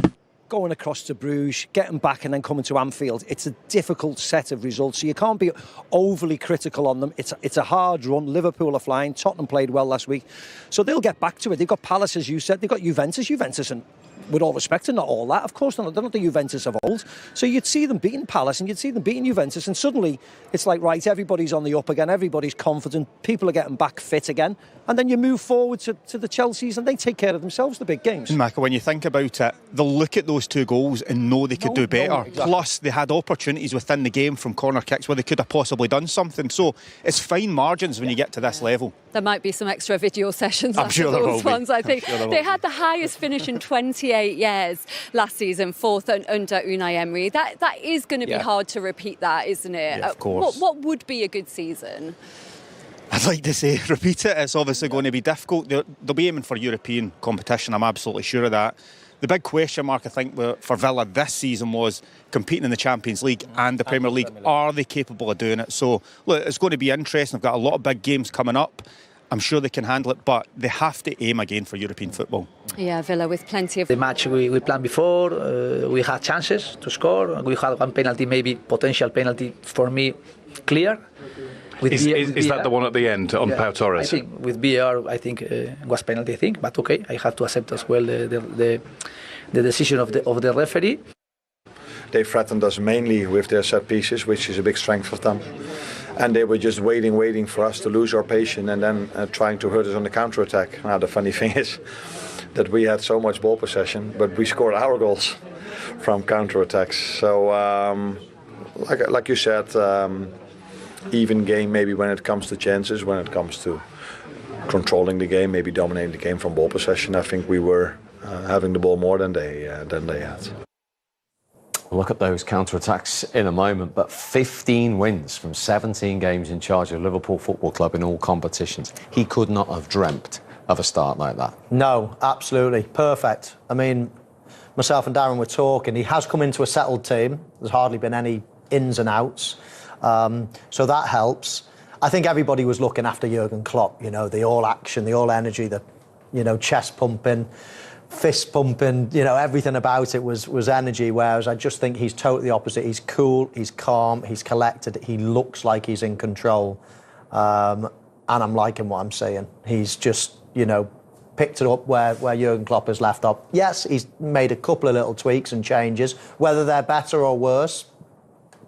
going across to Bruges, getting back and then coming to Anfield. It's a difficult set of results, so you can't be overly critical on them. It's a hard run. Liverpool are flying. Tottenham played well last week, so they'll get back to it. They've got Palace, as you said. They've got Juventus, and with all respect, and not all that, of course, they're not the Juventus of old. So you'd see them beating Palace and you'd see them beating Juventus, and suddenly it's like, right, everybody's on the up again, everybody's confident, people are getting back fit again, and then you move forward to the Chelseas, and they take care of themselves, the big games. Michael, when you think about it, they'll look at those 2 goals and know they could do better. Exactly. Plus, they had opportunities within the game from corner kicks where they could have possibly done something. So it's fine margins when you get to this level. There might be some extra video sessions I'm after sure those ones, I think. Sure they had the highest finish in 28 years last season, 4th under Unai Emery. That is going to be hard to repeat that, isn't it? Yeah, of course. What would be a good season? I'd like to say repeat it. It's obviously going to be difficult. They'll be aiming for European competition, I'm absolutely sure of that. The big question mark, I think, for Villa this season was competing in the Champions League and the Premier League. Are they capable of doing it? So, look, it's going to be interesting. They've got a lot of big games coming up. I'm sure they can handle it, but they have to aim again for European football. Yeah, Villa with plenty of... The match we planned before, we had chances to score. We had one penalty, maybe potential penalty for me, clear. Is that the one at the end on Pau Torres? I think with VAR, I think was penalty. I think, but okay, I have to accept as well the decision of the referee. They threatened us mainly with their set pieces, which is a big strength for them. And they were just waiting for us to lose our patience and then trying to hurt us on the counter-attack. Now, the funny thing is that we had so much ball possession, but we scored our goals from counter-attacks. So, like you said, even game maybe when it comes to chances, when it comes to controlling the game, maybe dominating the game from ball possession. I think we were having the ball more than they had. We'll look at those counter-attacks in a moment, but 15 wins from 17 games in charge of Liverpool Football Club in all competitions. He could not have dreamt of a start like that. No, absolutely. Perfect. I mean, myself and Darren were talking. He has come into a settled team. There's hardly been any ins and outs. So that helps. I think everybody was looking after Jurgen Klopp, the all action, the all energy, the, chest pumping, fist pumping, everything about it was energy, whereas I just think he's totally opposite. He's cool, he's calm, he's collected, he looks like he's in control. And I'm liking what I'm saying. He's just, picked it up where Jurgen Klopp has left off. Yes, he's made a couple of little tweaks and changes. Whether they're better or worse,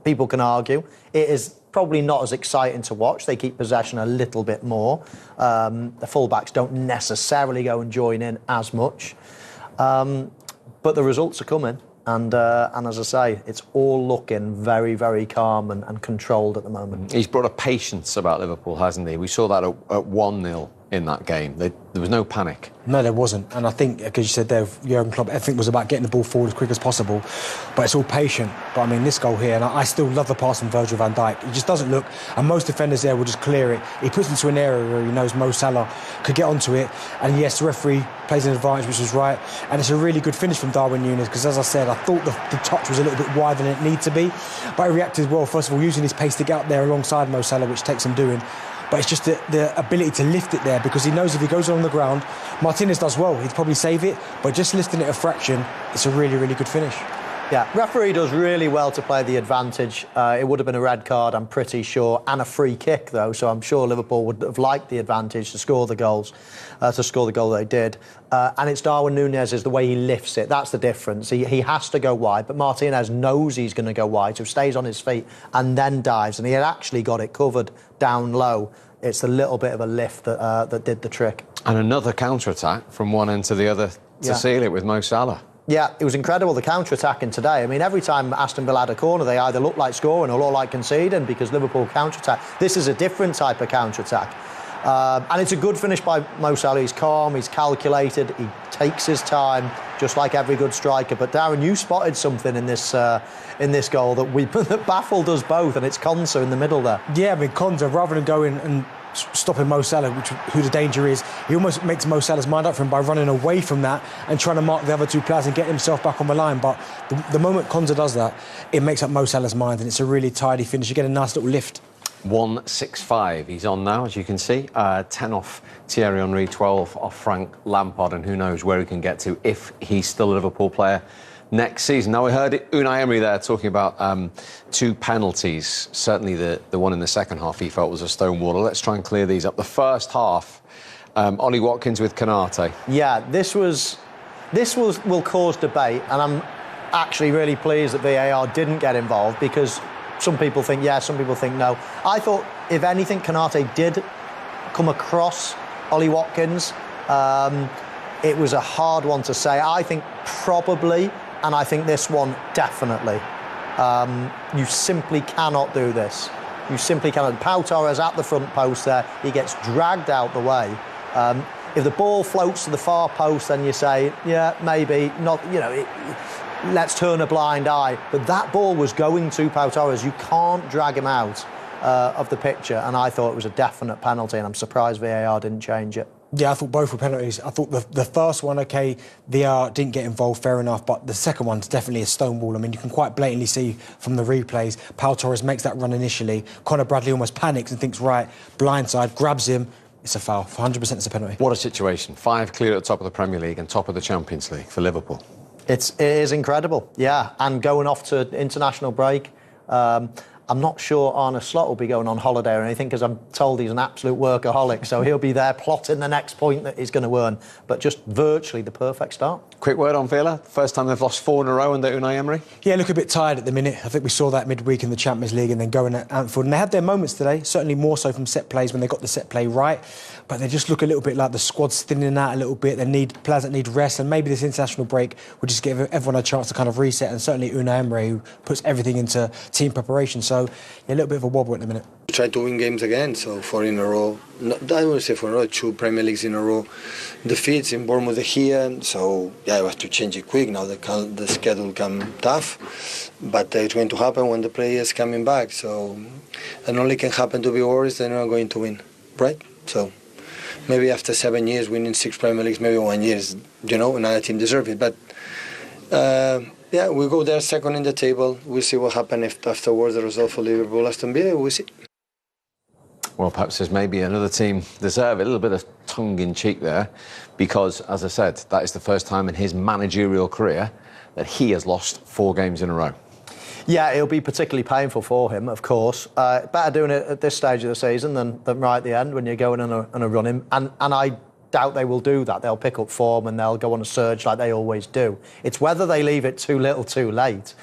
people can argue. It is probably not as exciting to watch. They keep possession a little bit more. The fullbacks don't necessarily go and join in as much. But the results are coming. And as I say, it's all looking very, very calm and controlled at the moment. He's brought a patience about Liverpool, hasn't he? We saw that at 1-0 in that game. There was no panic. No, there wasn't. And I think, as you said there, Jurgen Klopp, everything was about getting the ball forward as quick as possible. But it's all patient. But I mean, this goal here, and I still love the pass from Virgil van Dijk. He just doesn't look, and most defenders there will just clear it. He puts it into an area where he knows Mo Salah could get onto it. And yes, the referee plays an advantage, which was right. And it's a really good finish from Darwin Núñez, because as I said, I thought the touch was a little bit wider than it needed to be. But he reacted well, first of all, using his pace to get up there alongside Mo Salah, which takes some doing. But it's just the ability to lift it there, because he knows if he goes along the ground, Martinez does well, he'd probably save it, but just lifting it a fraction, it's a really, really good finish. Yeah, referee does really well to play the advantage. It would have been a red card, I'm pretty sure, and a free kick, though, so I'm sure Liverpool would have liked the advantage to score the goals, to score the goal they did. And it's Darwin Núñez is the way he lifts it. That's the difference. He has to go wide, but Martinez knows he's going to go wide, so stays on his feet and then dives, and he had actually got it covered down low. It's a little bit of a lift that did the trick. And another counter-attack from one end to the other to seal it with Mo Salah. Yeah, it was incredible, the counter-attacking today. I mean, every time Aston Villa had a corner, they either looked like scoring or looked like conceding, because Liverpool counter-attack. This is a different type of counter-attack. And it's a good finish by Mo Salah. He's calm, he's calculated, he takes his time, just like every good striker. But Darren, you spotted something in this goal that baffled us both, and it's Konsa in the middle there. Yeah, I mean, Konsa, rather than going and stopping Mo Salah, who the danger is, he almost makes Mo Salah's mind up for him by running away from that and trying to mark the other two players and get himself back on the line. But the moment Konsa does that, it makes up Mo Salah's mind, and it's a really tidy finish. You get a nice little lift. 165 he's on now, as you can see. 10 off Thierry Henry, 12 off Frank Lampard, and who knows where he can get to if he's still a Liverpool player next season. Now, we heard Unai Emery there talking about 2 penalties. Certainly the one in the second half he felt was a stonewaller. Let's try and clear these up. The first half, Ollie Watkins with Konate. Yeah, this will cause debate, and I'm actually really pleased that VAR didn't get involved, because some people think yes, some people think no. I thought, if anything, Konate did come across Ollie Watkins. It was a hard one to say. I think probably, and I think this one definitely. You simply cannot do this. You simply cannot. Pau Torres at the front post there, he gets dragged out the way. If the ball floats to the far post, then you say, yeah, maybe, not, let's turn a blind eye. But that ball was going to Pau Torres. You can't drag him out of the picture, and I thought it was a definite penalty, and I'm surprised VAR didn't change it. Yeah, I thought both were penalties. I thought the first one, OK, VAR didn't get involved, fair enough, but the second one's definitely a stonewall. I mean, you can quite blatantly see from the replays, Pau Torres makes that run initially, Conor Bradley almost panics and thinks, right, blindside, grabs him, it's a foul. 100% it's a penalty. What a situation. 5 clear at the top of the Premier League and top of the Champions League for Liverpool. It is incredible, yeah, and going off to international break. I'm not sure Arne Slot will be going on holiday or anything, because I'm told he's an absolute workaholic, so he'll be there plotting the next point that he's going to earn. But just virtually the perfect start. Quick word on Villa. First time they've lost 4 in a row under Unai Emery. Yeah, look a bit tired at the minute. I think we saw that midweek in the Champions League and then going at Anfield. And they had their moments today, certainly more so from set plays when they got the set play right. But they just look a little bit like the squad's thinning out a little bit. They need players that need rest, and maybe this international break will just give everyone a chance to kind of reset. And certainly Unai Emery, who puts everything into team preparation. So yeah, a little bit of a wobble at the minute. Try to win games again, so 4 in a row. I wouldn't say 4 in a row, 2 Premier Leagues in a row. Defeats in Bournemouth here, so yeah, I have to change it quick now. The schedule come tough, but it's going to happen when the players coming back. So it only can happen to be worse. They're not going to win, right? So maybe after 7 years winning 6 Premier Leagues, maybe 1 year, another team deserves it. But yeah, we go there second in the table. We'll see what happens if afterwards the result for Liverpool, Aston Villa, we'll see. Well, perhaps there's maybe another team deserve it. A little bit of tongue-in-cheek there, because, as I said, that is the first time in his managerial career that he has lost 4 games in a row. Yeah, it'll be particularly painful for him, of course. Better doing it at this stage of the season than right at the end when you're going on a run-in. And I doubt they will do that. They'll pick up form and they'll go on a surge like they always do. It's whether they leave it too little too late.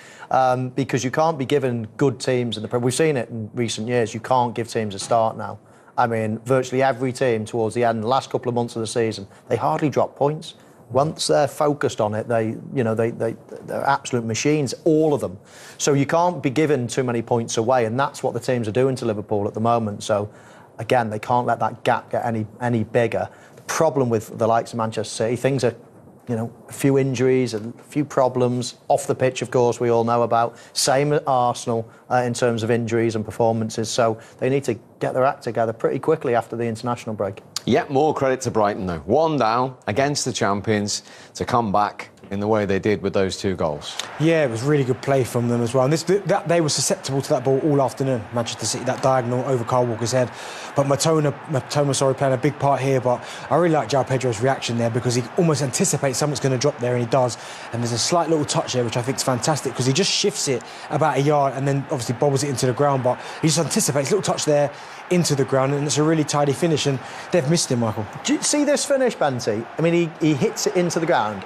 Because you can't be given good teams in the Premier. We've seen it in recent years. You can't give teams a start now. I mean, virtually every team towards the end, the last couple of months of the season, they hardly drop points. Once they're focused on it, they're absolute machines, all of them. So you can't be given too many points away, and that's what the teams are doing to Liverpool at the moment. So, again, they can't let that gap get any bigger. The problem with the likes of Manchester City, things are, a few injuries and a few problems off the pitch, of course, we all know about. Same at Arsenal in terms of injuries and performances. So they need to get their act together pretty quickly after the international break. Yet more credit to Brighton, though. 1 down against the champions to come back in the way they did with those 2 goals. Yeah, it was really good play from them as well. And they were susceptible to that ball all afternoon, Manchester City, that diagonal over Kyle Walker's head. But Matoma, playing a big part here. But I really like João Pedro's reaction there because he almost anticipates someone's going to drop there, and he does. And there's a slight little touch there, which I think is fantastic because he just shifts it about a yard and then obviously bobbles it into the ground. But he just anticipates a little touch there into the ground, and it's a really tidy finish, and they've missed him, Michael. Do you see this finish, Benty? I mean, he hits it into the ground.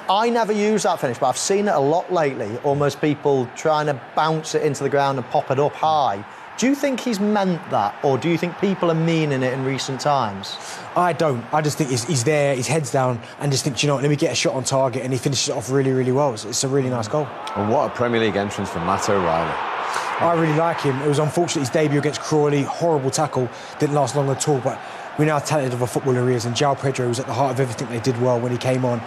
I never use that finish, but I've seen it a lot lately, almost people trying to bounce it into the ground and pop it up high. Do you think he's meant that, or do you think people are meaning it in recent times? I don't. I just think he's there, his head's down, and just think, let me get a shot on target, and he finishes it off really, really well. It's a really nice goal. And what a Premier League entrance from Matt O'Reilly. I really like him. It was unfortunate his debut against Crawley, horrible tackle, didn't last long at all, but we know how talented of a footballer he is, and João Pedro was at the heart of everything they did well when he came on.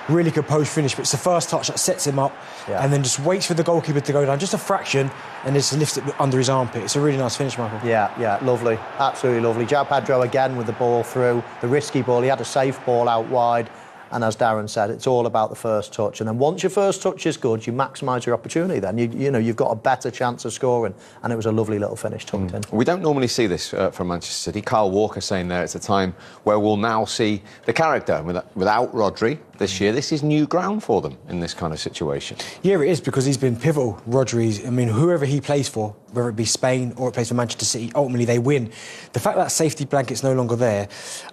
Really composed finish, but it's the first touch that sets him up, and then just waits for the goalkeeper to go down just a fraction and just lifts it under his armpit. It's a really nice finish, Michael. Yeah, lovely, absolutely lovely. João Pedro again with the ball through, the risky ball. He had a safe ball out wide, and as Darren said, it's all about the first touch. And then once your first touch is good, you maximise your opportunity. Then you've got a better chance of scoring, and it was a lovely little finish tucked in. We don't normally see this from Manchester City. Kyle Walker saying there it's a time where we'll now see the character without Rodri. This year, this is new ground for them in this kind of situation. Yeah, it is, because he's been pivotal. Rodri, I mean, whoever he plays for, whether it be Spain or it plays for Manchester City, ultimately they win. The fact that safety blanket's no longer there,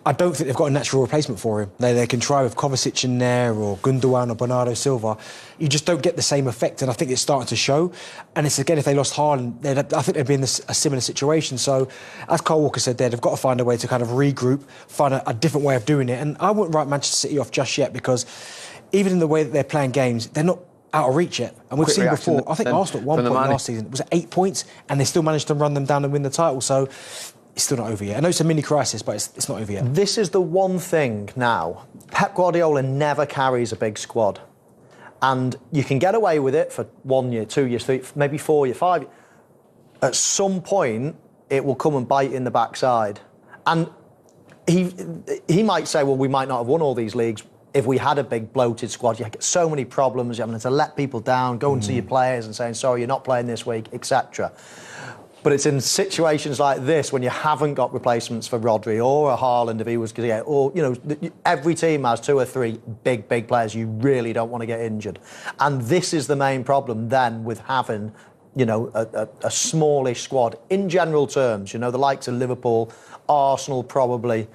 I don't think they've got a natural replacement for him. They can try with Kovacic in there or Gundogan or Bernardo Silva. You just don't get the same effect, and I think it's starting to show. And it's, again, if they lost Haaland, I think they'd be in a similar situation. So, as Kyle Walker said there, they've got to find a way to kind of regroup, find a different way of doing it. And I wouldn't write Manchester City off just yet, because even in the way that they're playing games, they're not out of reach yet. And we've seen before, I think Arsenal at one point last season was at 8 points, and they still managed to run them down and win the title. So it's still not over yet. I know it's a mini crisis, but it's not over yet. This is the one thing now. Pep Guardiola never carries a big squad. And you can get away with it for 1 year, 2 years, 3, maybe 4 years, 5 years. At some point, it will come and bite in the backside. And he might say, well, we might not have won all these leagues if we had a big bloated squad. You get so many problems, you're having to let people down, going to your players and saying, sorry, you're not playing this week, etc. But it's in situations like this when you haven't got replacements for Rodri or a Haaland if he was to get, or, every team has 2 or 3 big players you really don't want to get injured. And this is the main problem then with having, a smallish squad in general terms. The likes of Liverpool, Arsenal probably,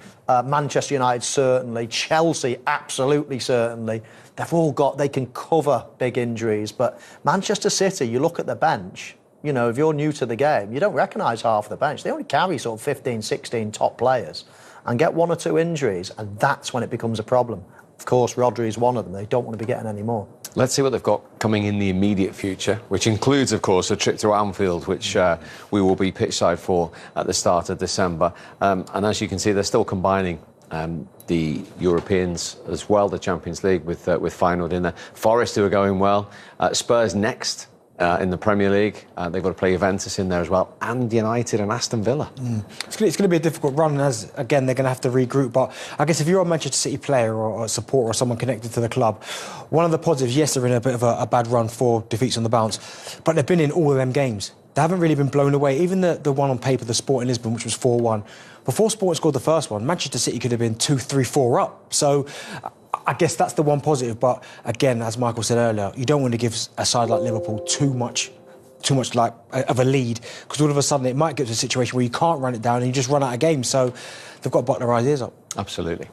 Manchester United certainly, Chelsea absolutely certainly. They can cover big injuries. But Manchester City, you look at the bench, if you're new to the game, you don't recognise half of the bench. They only carry sort of 15, 16 top players and get 1 or 2 injuries, and that's when it becomes a problem. Of course, Rodri is one of them. They don't want to be getting any more. Let's see what they've got coming in the immediate future, which includes, of course, a trip to Anfield, which we will be pitchside for at the start of December. And as you can see, they're still combining the Europeans as well, the Champions League, with Feyenoord in there. Forest, who are going well. Spurs next. In the Premier League, they've got to play Juventus in there as well, and United and Aston Villa. It's going to be a difficult run, as again they're going to have to regroup. But I guess if you're a Manchester City player or a supporter or someone connected to the club, one of the positives, yes, they're in a bit of a bad run, 4 defeats on the bounce, but they've been in all of them games. They haven't really been blown away. Even the one on paper, the Sporting Lisbon, which was 4-1. Before Sporting scored the first one, Manchester City could have been 2-3-4 up. So I guess that's the one positive, but again, as Michael said earlier, you don't want to give a side like Liverpool too much like of a lead, because all of a sudden it might get to a situation where you can't run it down and you just run out of games. So they've got to button their eyes ears up. Absolutely.